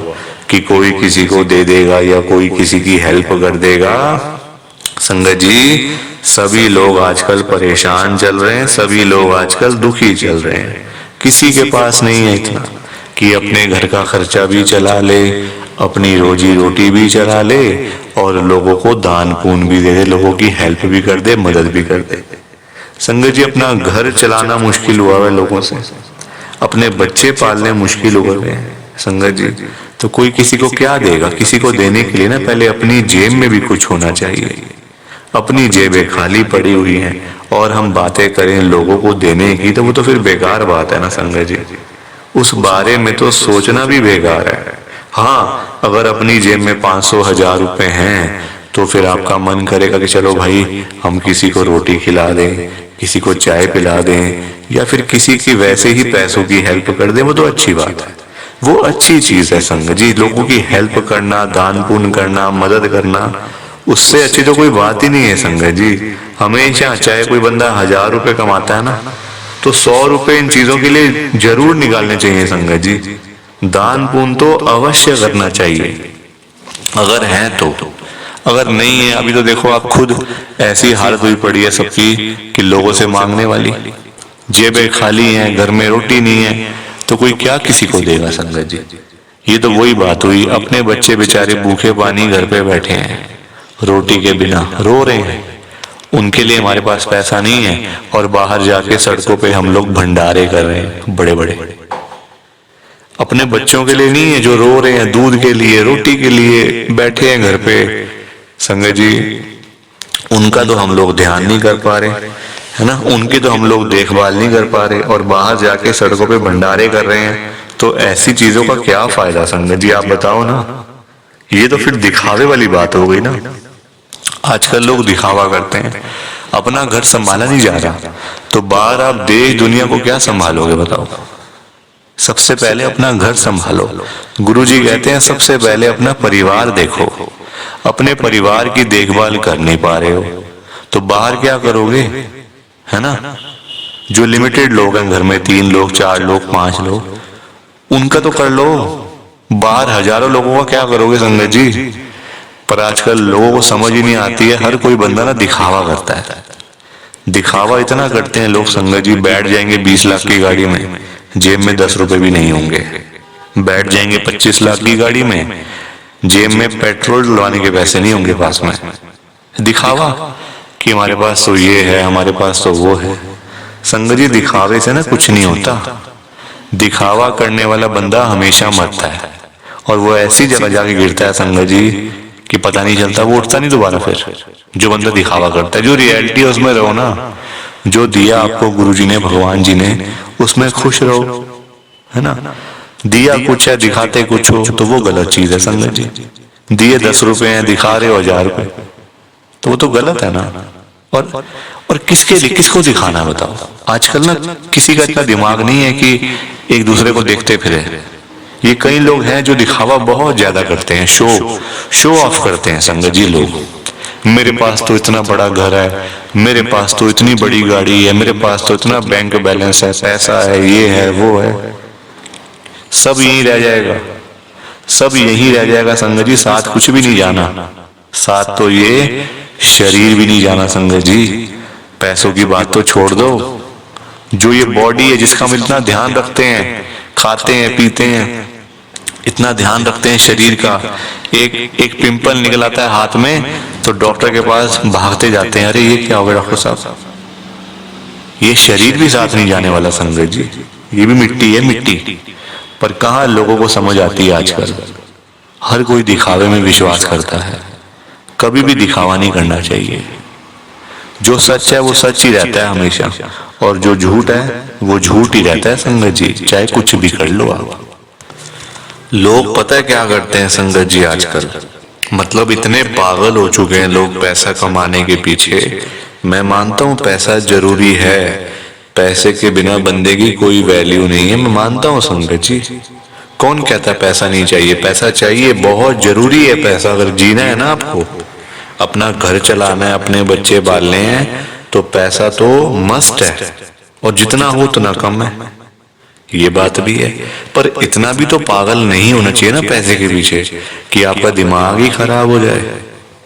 Speaker 1: कि कोई किसी को दे देगा या कोई किसी की हेल्प कर देगा। संगत जी, सभी लोग आजकल परेशान चल रहे हैं, सभी लोग आजकल दुखी चल रहे हैं, किसी के पास नहीं है इतना कि अपने घर का खर्चा भी चला ले, अपनी रोजी रोटी भी चला ले, और लोगों को दान पुण्य भी दे दे, लोगों की हेल्प भी कर दे, मदद भी कर दे। संगत जी, अपना घर चलाना मुश्किल हुआ है लोगों से, अपने बच्चे पालने मुश्किल हो गए हैं। संगत जी, तो कोई किसी को क्या देगा? किसी को देने के लिए ना पहले अपनी जेब में भी कुछ होना चाहिए। अपनी जेबें खाली पड़ी हुई हैं और हम बातें करें लोगों को देने की, तो वो तो फिर बेकार बात है ना संगत जी, उस बारे में तो सोचना भी बेकार है। हाँ, अगर अपनी जेब में 500-1000 रुपए हैं तो फिर आपका मन करेगा कि चलो भाई हम किसी को रोटी खिला दें, किसी को चाय पिला दें, या फिर किसी की वैसे ही पैसों की हेल्प कर दें, वो तो अच्छी बात है, वो अच्छी चीज है संगत जी। लोगों की हेल्प करना, दान पुण्य करना, मदद करना, उससे अच्छी तो कोई बात ही नहीं है संगत जी। हमेशा चाहे कोई बंदा 1000 रुपए कमाता है ना, तो 100 रुपए इन चीजों के लिए जरूर निकालने चाहिए संगत जी। दान पुण्य तो अवश्य करना चाहिए अगर है तो। अगर नहीं है, अभी तो देखो आप खुद, ऐसी हालत हुई पड़ी है सबकी कि लोगों से मांगने वाली, जेबें खाली हैं, घर में रोटी नहीं है, तो कोई क्या किसी को देगा संगत जी। ये तो वही बात हुई, अपने बच्चे बेचारे भूखे पानी घर पे बैठे हैं, रोटी के बिना रो रहे हैं, उनके लिए हमारे पास पैसा नहीं है, और बाहर जाके सड़कों पे हम लोग भंडारे कर रहे हैं बड़े बड़े। अपने बच्चों के लिए नहीं है जो रो रहे हैं, दूध के लिए, रोटी के लिए बैठे हैं घर पे। संगत जी, उनका तो हम लोग ध्यान नहीं कर पा रहे, है ना, उनकी तो हम लोग देखभाल नहीं कर पा रहे, और बाहर जाके सड़कों पे भंडारे कर रहे हैं। तो ऐसी चीजों का क्या फायदा संगत जी, आप बताओ ना। ये तो फिर दिखावे वाली बात हो गई ना। आजकल लोग दिखावा करते हैं, अपना घर संभाला नहीं जा रहा, तो बाहर आप देश दुनिया को क्या संभालोगे बताओ। सबसे पहले अपना घर संभालो। गुरुजी कहते हैं सबसे पहले अपना परिवार देखो। अपने परिवार की देखभाल कर नहीं पा रहे हो तो बाहर क्या करोगे, है ना। जो लिमिटेड लोग हैं घर में, 3 लोग, 4 लोग, 5 लोग, उनका तो कर लो। बाहर हजारों लोगों का क्या करोगे संगत जी। पर आजकल लोगों को समझ ही नहीं आती है, हर कोई बंदा ना दिखावा करता है। दिखावा इतना करते हैं लोग संगत जी, बैठ जाएंगे 20 लाख की गाड़ी में, जेब में 10 रुपए भी नहीं होंगे। बैठ जाएंगे 25 लाख की गाड़ी में, जेब में पेट्रोल डलवाने के पैसे नहीं होंगे पास में। दिखावा कि हमारे पास तो ये है, हमारे पास तो वो है। संगत जी, दिखावे से ना कुछ नहीं होता। दिखावा करने वाला बंदा हमेशा मरता है, और वो ऐसी जगह जाके गिरता है संगत जी कि पता नहीं चलता, वो उठता नहीं दोबारा फिर। जो बंदा दिखावा करता है, जो रियलिटी है उसमें रहो ना। जो दिया आपको गुरुजी ने, भगवान जी ने, उसमें खुश रहो, है ना। दिया कुछ है, दिखाते कुछ हो, तो वो गलत चीज है संगत जी। दिए 10 रुपए हैं, दिखा रहे हो 1000 रुपए, तो वो तो गलत है ना। और किसके लिए, किसको दिखाना बताओ। आजकल ना किसी का इतना दिमाग नहीं है कि एक दूसरे को देखते फिरे। ये कई लोग हैं जो दिखावा बहुत ज्यादा करते हैं, शो ऑफ करते हैं संगत जी लोग। मेरे पास तो इतना बड़ा घर है, मेरे पास तो इतनी बड़ी गाड़ी है, मेरे पास तो इतना बैंक बैलेंस है, पैसा है, ये है वो है। सब यहीं रह जाएगा, सब यहीं रह जाएगा संगत जी। साथ कुछ भी नहीं जाना, साथ तो ये शरीर भी नहीं जाना संगत जी। पैसों की बात तो छोड़ दो, जो ये बॉडी है जिसका हम इतना ध्यान रखते हैं, खाते हैं पीते हैं, इतना ध्यान रखते हैं शरीर का, एक पिंपल निकल आता है हाथ में तो डॉक्टर के पास भागते जाते हैं, अरे ये क्या हो गया डॉक्टर साहब। ये शरीर भी साथ नहीं जाने वाला संगत जी, ये भी मिट्टी है, मिट्टी। पर कहाँ लोगों को समझ आती है आजकल। हर कोई दिखावे में विश्वास करता है, कभी भी दिखावा नहीं करना चाहिए। जो सच है वो सच ही रहता है हमेशा, और जो झूठ है वो झूठ ही रहता है संगत जी, चाहे कुछ भी कर लो आप। लोग पता है क्या करते हैं संगत जी आजकल, मतलब इतने पागल हो चुके हैं लोग पैसा कमाने के पीछे। मैं मानता हूँ पैसा जरूरी है, पैसे के बिना बंदे की कोई वैल्यू नहीं है, मैं मानता हूँ संगत जी। कौन कहता है पैसा नहीं चाहिए? पैसा चाहिए, बहुत जरूरी है पैसा। अगर जीना है ना आपको, अपना घर चलाना है, अपने बच्चे पालने हैं, तो पैसा तो मस्ट है, और जितना हो उतना कम है, ये बात भी है। पर इतना भी तो पागल नहीं होना चाहिए ना पैसे के पीछे कि आपका दिमाग ही खराब हो जाए,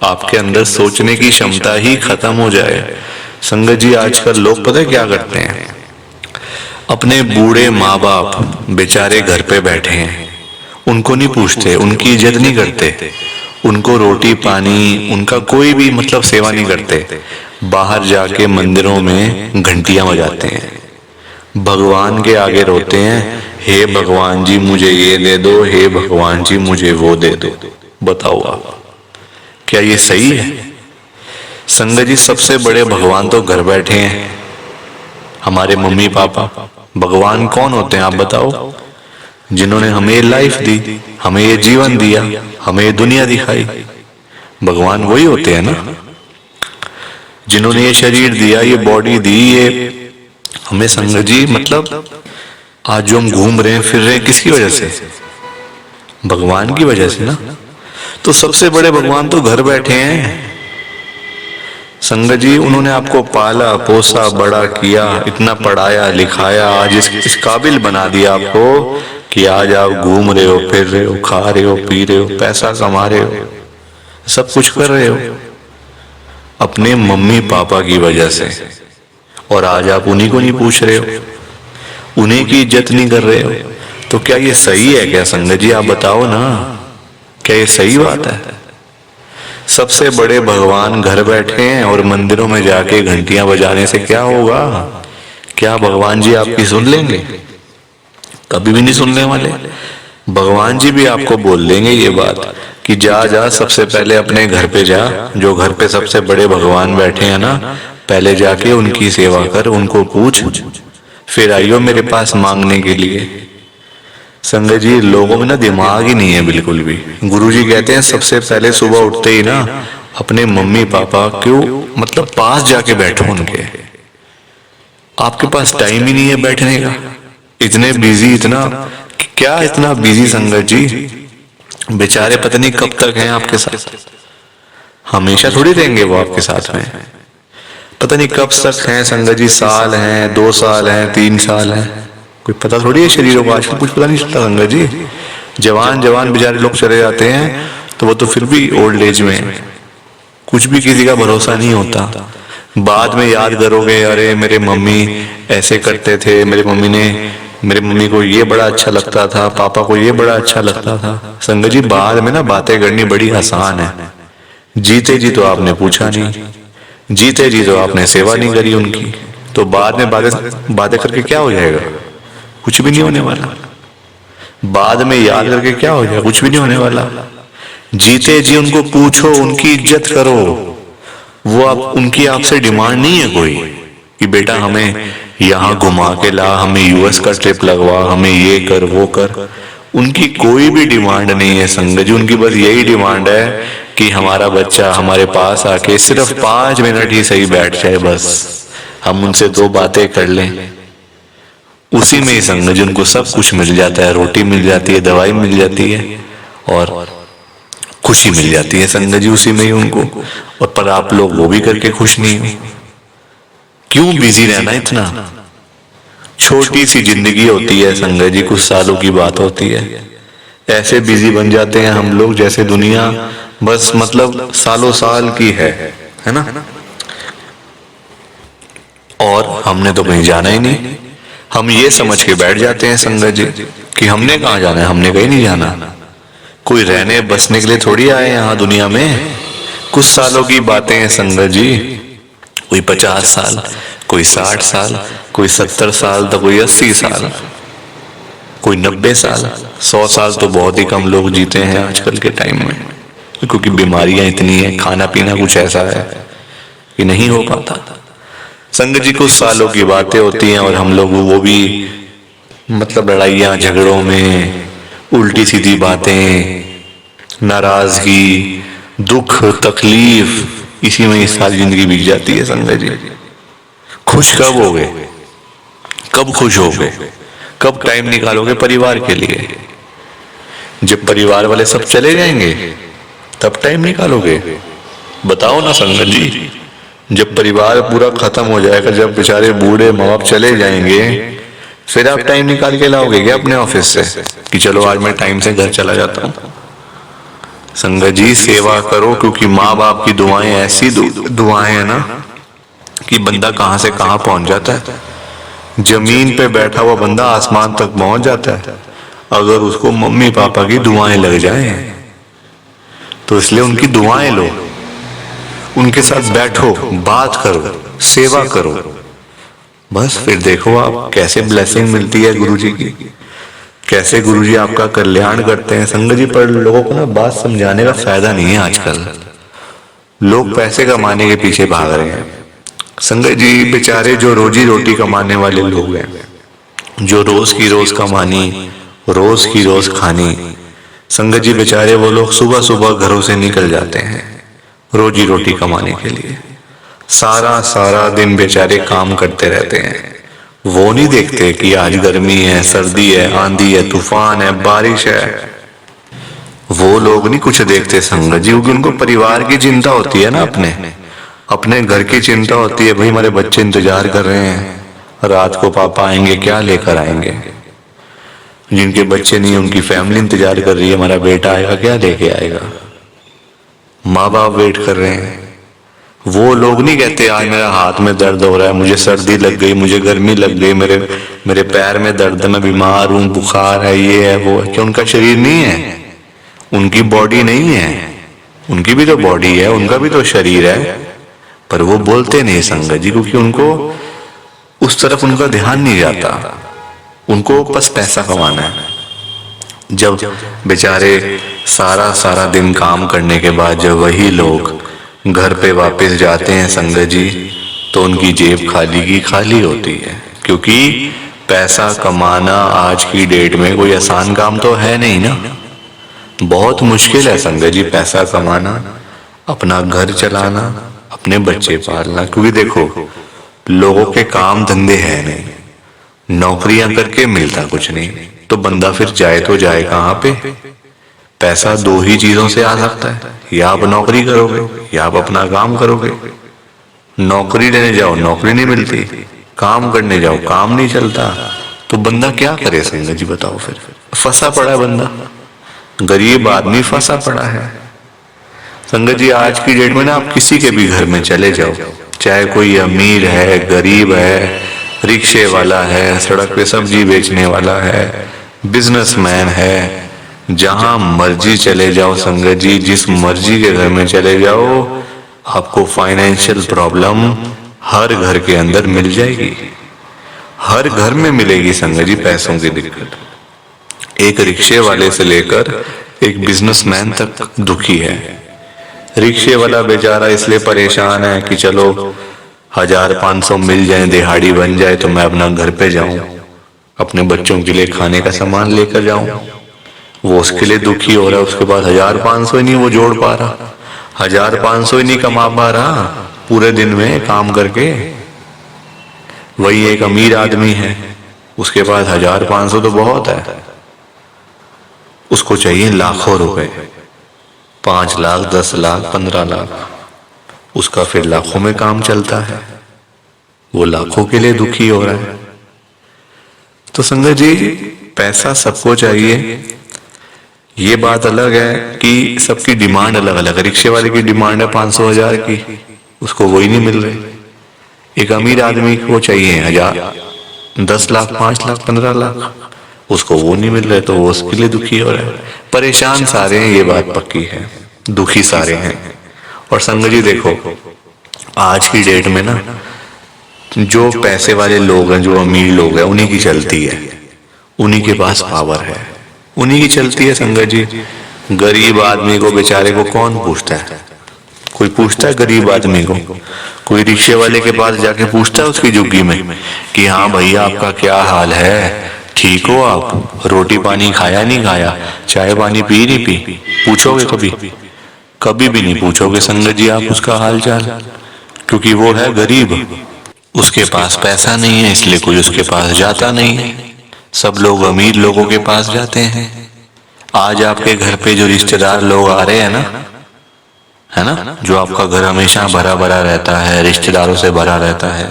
Speaker 1: आपके अंदर सोचने की क्षमता ही खत्म हो जाए। संगत जी आजकल लोग पता है क्या करते हैं, अपने बूढ़े माँ बाप बेचारे घर पे बैठे हैं, उनको नहीं पूछते, उनकी इज्जत नहीं करते, उनको रोटी पानी उनका कोई भी मतलब सेवा नहीं करते। बाहर जाके मंदिरों में घंटियां बजाते हैं, भगवान के आगे रोते हैं, हे भगवान जी मुझे ये दे दो, हे भगवान जी मुझे वो दे दो। बताओ आप, क्या ये सही है? संगत जी सबसे बड़े भगवान तो घर बैठे हैं, हमारे मम्मी पापा। भगवान कौन होते हैं आप बताओ? जिन्होंने हमें लाइफ दी, हमें ये जीवन दिया, हमें ये दुनिया दिखाई, भगवान वही होते हैं ना। जिन्होंने ये शरीर दिया, ये बॉडी दी, ये हमें संगत जी मतलब आज जो हम घूम रहे हैं फिर रहे हैं, किसकी वजह से? भगवान की वजह से ना। तो सबसे बड़े भगवान तो घर बैठे हैं संगत जी। उन्होंने आपको पाला पोसा बड़ा किया, इतना पढ़ाया लिखाया, आज इस काबिल बना दिया आपको कि आज आप घूम रहे हो, फिर रहे हो, खा रहे हो, पी रहे हो, पैसा कमा रहे हो, सब कुछ कर रहे हो अपने मम्मी पापा की वजह से। और आज आप उन्हीं को नहीं पूछ रहे हो, उन्हीं की इज्जत नहीं कर रहे हो। तो क्या ये सही है क्या संगत जी? आप बताओ ना, क्या ये सही बात है? सबसे बड़े भगवान घर बैठे हैं और मंदिरों में जाके घंटियां बजाने से क्या होगा? क्या भगवान जी आपकी सुन लेंगे? कभी भी नहीं सुनने वाले। भगवान जी भी आपको बोल देंगे ये बात कि जा जा सबसे पहले अपने घर पे जा, जो घर पे सबसे बड़े भगवान बैठे हैं ना, पहले जाके उनकी सेवा कर, उनको पूछ, फिर आइयो मेरे पास मांगने के लिए। संगत जी लोगों में ना दिमाग ही नहीं है बिल्कुल भी। गुरुजी कहते हैं सबसे पहले सुबह उठते ही ना अपने मम्मी पापा क्यों मतलब पास जाके बैठो उनके। आपके पास टाइम ही नहीं है बैठने का, इतने बिजी, इतना क्या इतना बिजी संगत जी। बेचारे पता नहीं कब तक हैं आपके साथ, हमेशा थोड़ी रहेंगे वो आपके साथ में, पता नहीं कब तक हैं संगत जी। साल हैं, 2 साल हैं, 3 साल हैं, कोई पता थोड़ी है शरीरों को। आजकल कुछ पता नहीं चलता संगत जी। जवान जवान बेचारे लोग चले जाते हैं तो वो तो फिर भी ओल्ड एज में, कुछ भी किसी का भरोसा नहीं होता। बाद में याद करोगे, अरे मेरे मम्मी ऐसे करते थे, मेरे मम्मी को ये बड़ा अच्छा लगता था, पापा को ये बड़ा अच्छा लगता था। संगत जी बाद में ना बातें करनी बड़ी आसान है, जीते जी तो आपने पूछा नहीं, जीते जी तो आपने सेवा नहीं करी उनकी, तो बाद में बातें करके क्या हो जाएगा? कुछ भी नहीं होने वाला। बाद में याद करके क्या हो जाएगा? कुछ भी नहीं होने वाला। जीते जी उनको पूछो, उनकी इज्जत करो। वो आप उनकी आपसे डिमांड नहीं है कोई कि बेटा हमें यहाँ घुमा के ला, हमें यूएस का ट्रिप लगवा, हमें ये कर वो कर। उनकी कोई भी डिमांड नहीं है संगत जी। उनकी बस यही डिमांड है कि हमारा बच्चा हमारे पास आके सिर्फ 5 मिनट ही सही बैठ जाए, बस हम उनसे 2 बातें कर लें, उसी में ही संगत जी उनको सब कुछ मिल जाता है। रोटी मिल जाती है, दवाई मिल जाती है और खुशी मिल जाती है संगत जी उसी में ही उनको। और पर आप लोग वो भी करके खुश नहीं हो। क्यों बिजी रहना इतना? छोटी सी जिंदगी होती है संगत जी, कुछ सालों की बात होती है। ऐसे बिजी बन जाते हैं हम लोग जैसे दुनिया बस मतलब सालों साल की है ना। और हमने तो कहीं जाना ही नहीं। हम ये समझ के बैठ जाते हैं संगत जी कि हमने कहाँ जाना है, हमने कहीं नहीं जाना। कोई रहने बसने के लिए थोड़ी आए यहाँ दुनिया में। कुछ सालों की बातें हैं संगत जी, कोई 50 साल, कोई 60 साल, कोई 70 साल, तो कोई 80 साल, कोई 90 साल। 100 साल तो बहुत ही कम लोग जीते हैं आजकल के टाइम में, क्योंकि बीमारियां इतनी है, खाना पीना कुछ ऐसा है कि नहीं हो पाता। संगत जी कुछ सालों की बातें होती हैं और हम लोग वो भी मतलब लड़ाइयां झगड़ों में, उल्टी सीधी बातें, नाराजगी, दुख, तकलीफ, इसी में सारी जिंदगी बीत जाती है संगत जी। खुश कब होगे? कब खुश होगे? कब टाइम निकालोगे परिवार के लिए? जब परिवार वाले सब चले जाएंगे तब टाइम निकालोगे? बताओ ना संगत जी। जब परिवार पूरा खत्म हो जाएगा, जब बेचारे बूढ़े माँ बाप चले जाएंगे, फिर आप टाइम निकाल के लाओगे क्या अपने ऑफिस से कि चलो आज मैं टाइम से घर चला जाता हूँ? संगत जी सेवा करो, क्योंकि माँ बाप की दुआएं ऐसी दुआएं है ना कि बंदा कहाँ से कहाँ पहुंच जाता है। जमीन पे बैठा हुआ बंदा आसमान तक पहुंच जाता है अगर उसको मम्मी पापा की दुआएं लग जाएं। तो इसलिए उनकी दुआएं लो, उनके साथ बैठो, बात करो, सेवा करो, बस फिर देखो आप कैसे ब्लेसिंग मिलती है गुरुजी की, कैसे गुरुजी आपका कल्याण करते हैं संगत जी। पर लोगों को ना बात समझाने का फायदा नहीं है आजकल। लोग पैसे कमाने के पीछे भाग रहे हैं संगत जी। बेचारे जो रोजी रोटी कमाने वाले लोग हैं, जो रोज की रोज कमानी, रोज की रोज खानी, संगत जी बेचारे वो लोग सुबह सुबह घरों से निकल जाते हैं रोजी रोटी कमाने के लिए। सारा सारा दिन बेचारे काम करते रहते हैं। वो नहीं देखते कि आज गर्मी है, सर्दी है, आंधी है, तूफान है, बारिश है। वो लोग नहीं कुछ देखते संगत जी, क्योंकि उनको परिवार की चिंता होती है ना, अपने घर की चिंता होती है। भाई हमारे बच्चे इंतजार कर रहे हैं, रात को पापा आएंगे, क्या लेकर आएंगे। जिनके बच्चे नहीं, उनकी फैमिली इंतजार कर रही है, हमारा बेटा आएगा, क्या लेके आएगा। माँ बाप वेट कर रहे हैं। वो लोग नहीं कहते आज मेरा हाथ में दर्द हो रहा है, मुझे सर्दी लग गई, मुझे गर्मी लग गई, मेरे पैर में दर्द है, मैं बीमार हूं, बुखार है, ये है वो है। क्या उनका शरीर नहीं है? उनकी बॉडी नहीं है? उनकी भी तो बॉडी है, उनका भी तो शरीर है, पर वो बोलते नहीं संगत जी, क्योंकि उनको उस तरफ उनका ध्यान नहीं जाता। उनको बस पैसा कमाना है। जब बेचारे सारा सारा दिन काम करने के बाद जब वही लोग घर पे वापस जाते हैं संगत जी, तो उनकी जेब खाली की खाली होती है। क्योंकि पैसा कमाना आज की डेट में कोई आसान काम तो है नहीं ना, बहुत मुश्किल है संगत जी पैसा कमाना, अपना घर चलाना, अपने बच्चे पालना। क्योंकि देखो लोगों के काम धंधे है नहीं, नौकरियां करके मिलता कुछ नहीं, तो बंदा फिर जाए तो जाए कहाँ पे। पैसा 2 ही चीजों से आ सकता है, या आप नौकरी करोगे या आप अपना काम करोगे। नौकरी लेने जाओ नौकरी नहीं मिलती, काम करने जाओ काम नहीं चलता, तो बंदा क्या करे संगत जी बताओ। फिर फंसा पड़ा है बंदा, गरीब आदमी फंसा पड़ा है संगत जी। आज की डेट में ना आप किसी के भी घर में चले जाओ, चाहे कोई अमीर है, गरीब है, रिक्शे वाला है, सड़क पे सब्जी बेचने वाला है, बिजनेसमैन है, जहां मर्जी चले जाओ संगत जी, जिस मर्जी के घर में चले जाओ, आपको फाइनेंशियल प्रॉब्लम हर घर के अंदर मिल जाएगी। हर घर में मिलेगी संगत जी पैसों की दिक्कत। एक रिक्शे वाले से लेकर एक बिजनेसमैन तक दुखी है। रिक्शे वाला बेचारा इसलिए परेशान है कि चलो 1000-500 मिल जाए, दिहाड़ी बन जाए, तो मैं अपना घर पे जाऊं, अपने बच्चों के लिए खाने का सामान लेकर जाऊं। वो उसके लिए दुखी हो रहा है, उसके पास 1000-500 ही नहीं वो जोड़ पा रहा। 1500 ही नहीं कमा पा रहा पूरे दिन में काम करके। वही एक अमीर आदमी है, उसके पास 1500 तो बहुत है, उसको चाहिए लाखों रुपए, 5 लाख, 10 लाख, 15 लाख, उसका फिर लाखों में काम चलता है, वो लाखों के लिए दुखी हो रहा है। तो संगत जी, पैसा सबको चाहिए, ये बात अलग है कि सबकी डिमांड अलग अलग है। रिक्शे वाले की डिमांड है 500,000 की, उसको वही नहीं मिल रही। एक अमीर आदमी को चाहिए 1000, 10 लाख, 5 लाख, 15 लाख, उसको वो नहीं मिल रहे, तो वो उसके लिए दुखी हो रहा है। परेशान सारे हैं, ये बात पक्की है, दुखी सारे हैं। और संगत जी देखो, आज की डेट में ना जो पैसे वाले लोग हैं, जो अमीर लोग हैं, उन्हीं की चलती है, उन्हीं के पास पावर है, उन्हीं की चलती है संगत जी। गरीब आदमी को, बेचारे को कौन पूछता है? कोई पूछता है गरीब आदमी को? कोई रिक्शे वाले के पास जाके पूछता है उसकी झुग्गी में कि हाँ भैया आपका क्या हाल है, ठीक हो आप, रोटी पानी खाया नहीं खाया, चाय पानी पी नहीं पी? पूछोगे कभी? कभी भी नहीं पूछोगे संगत जी आप उसका हाल चाल, क्योंकि वो है गरीब, उसके पास पैसा नहीं है, इसलिए कोई उसके पास जाता नहीं है। सब लोग अमीर लोगों के पास जाते हैं। आज आपके घर पे जो रिश्तेदार लोग आ रहे हैं ना, है ना, जो आपका घर हमेशा भरा भरा रहता है, रिश्तेदारों से भरा रहता है,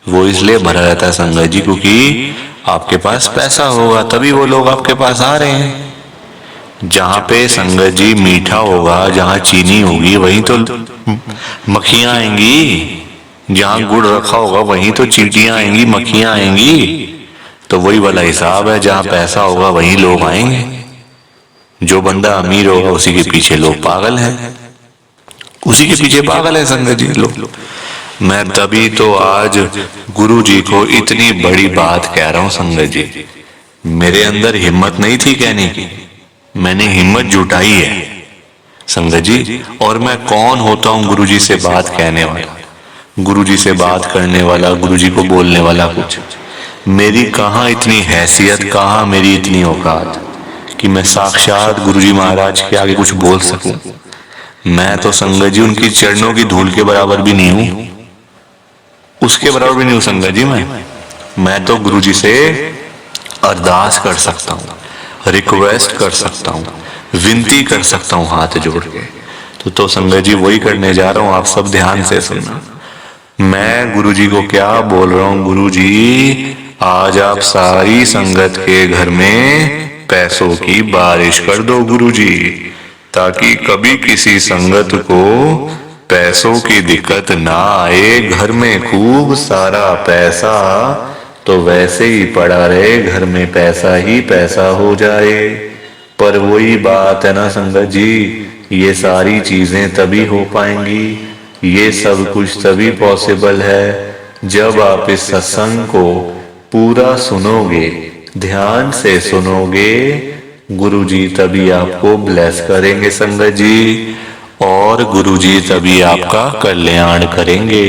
Speaker 1: वो इसलिए भरा रहता है संगत जी क्योंकि आपके पास पैसा होगा, तभी वो लोग आपके पास आ रहे हैं। जहां पे संगत जी मीठा होगा, जहां चीनी होगी, वहीं तो मक्खियां आएंगी। जहां गुड़ रखा होगा वहीं तो चींटियां आएंगी, मक्खियां आएंगी। तो वही वाला हिसाब है, जहां पैसा होगा वहीं लोग आएंगे। जो बंदा अमीर होगा उसी के पीछे लोग पागल हैं, उसी के पीछे पागल है संगत जी लोग। मैं तभी तो आज गुरु जी को इतनी बड़ी बात कह रहा हूं संगत जी। मेरे अंदर हिम्मत नहीं थी कहने की, मैंने हिम्मत जुटाई है संगत जी। और मैं कौन होता हूं गुरु जी से बात कहने वाला, गुरु जी से बात करने वाला, गुरु जी को बोलने वाला? कुछ मेरी कहाँ इतनी हैसियत, कहाँ मेरी इतनी औकात कि मैं साक्षात गुरु जी महाराज के आगे कुछ बोल सकूं। मैं तो संगत जी उनकी चरणों की धूल के बराबर भी नहीं हूं, उसके बराबर भी नहीं हूं संगत जी। मैं तो गुरु जी से अरदास कर सकता हूं, रिक्वेस्ट कर सकता हूं, विनती कर सकता हूं हाथ जोड़ के। तो संगत जी वही करने जा रहा हूं, आप सब ध्यान से सुनना। मैं गुरु जी को क्या बोल रहा हूं? गुरु जी आज आप सारी संगत के घर में पैसों की बारिश कर दो गुरु जी, ताकि कभी किसी संगत को पैसों की दिक्कत ना आए। घर में खूब सारा पैसा तो वैसे ही पड़ा रहे, घर में पैसा ही पैसा हो जाए। पर वही बात है ना संगत जी, ये सारी चीजें तभी हो पाएंगी, ये सब कुछ तभी पॉसिबल है जब आप इस सत्संग को पूरा सुनोगे, ध्यान से सुनोगे। गुरुजी तभी आपको ब्लेस करेंगे संगत जी, और गुरुजी तभी आपका कल्याण करेंगे।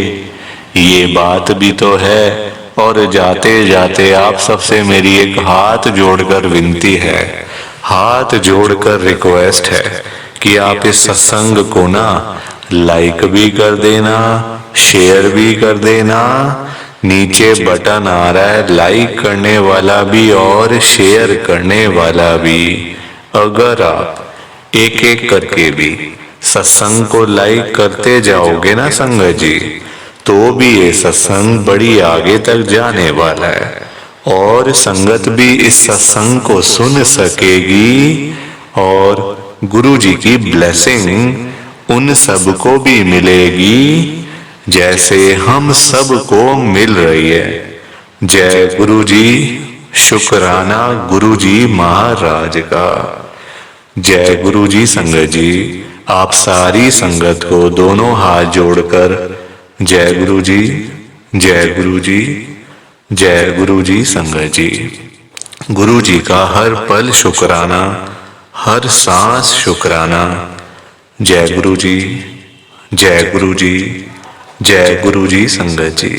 Speaker 1: ये बात भी तो है। और जाते जाते आप सबसे मेरी एक हाथ जोड़कर विनती है, हाथ जोड़कर रिक्वेस्ट है कि आप इस सत्संग को ना लाइक भी कर देना, शेयर भी कर देना। नीचे बटन आ रहा है लाइक करने वाला भी और शेयर करने वाला भी। अगर आप एक एक करके भी सत्संग को लाइक करते जाओगे ना संगत जी, तो भी ये सत्संग बड़ी आगे तक जाने वाला है, और संगत भी इस सत्संग को सुन सकेगी, और गुरु जी की ब्लेसिंग उन सबको भी मिलेगी जैसे हम सबको मिल रही है। जय गुरु जी, शुक्राना गुरु जी महाराज का। जय गुरु जी संगत जी, आप सारी संगत को दोनों हाथ जोड़कर जय गुरु जी, जय गुरु जी, जय गुरु जी संगत जी। गुरु जी का हर पल शुक्राना, हर सांस शुक्राना। जय गुरु जी, जय गुरु जी, जय गुरु जी संगत जी।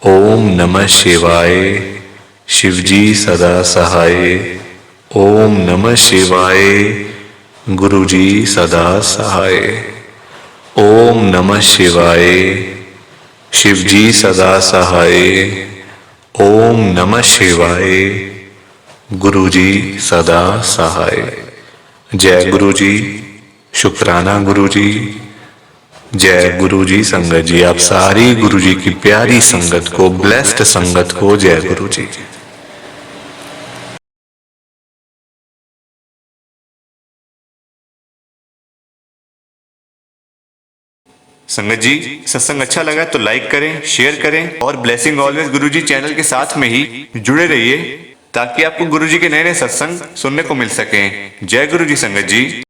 Speaker 1: ओम नमः शिवाय। शिव जी सदा सहाय। ओम नमः शिवाय। गुरु जी सदा सहाय। ओम नमः शिवाय। शिव जी सदा सहाय। ओम नमः शिवाय। गुरु जी सदा सहाय। जय गुरु जी। शुक्राना गुरु जी। जय गुरु जी संगत जी। आप सारी गुरु जी की प्यारी संगत को, ब्लेस्ड संगत को जय गुरु जी। संगत जी, सत्संग अच्छा लगा तो लाइक करें, शेयर करें और ब्लेसिंग ऑलवेज गुरु जी चैनल के साथ में ही जुड़े रहिए ताकि आपको गुरु जी के नए नए सत्संग सुनने को मिल सकें। जय गुरु जी संगत जी।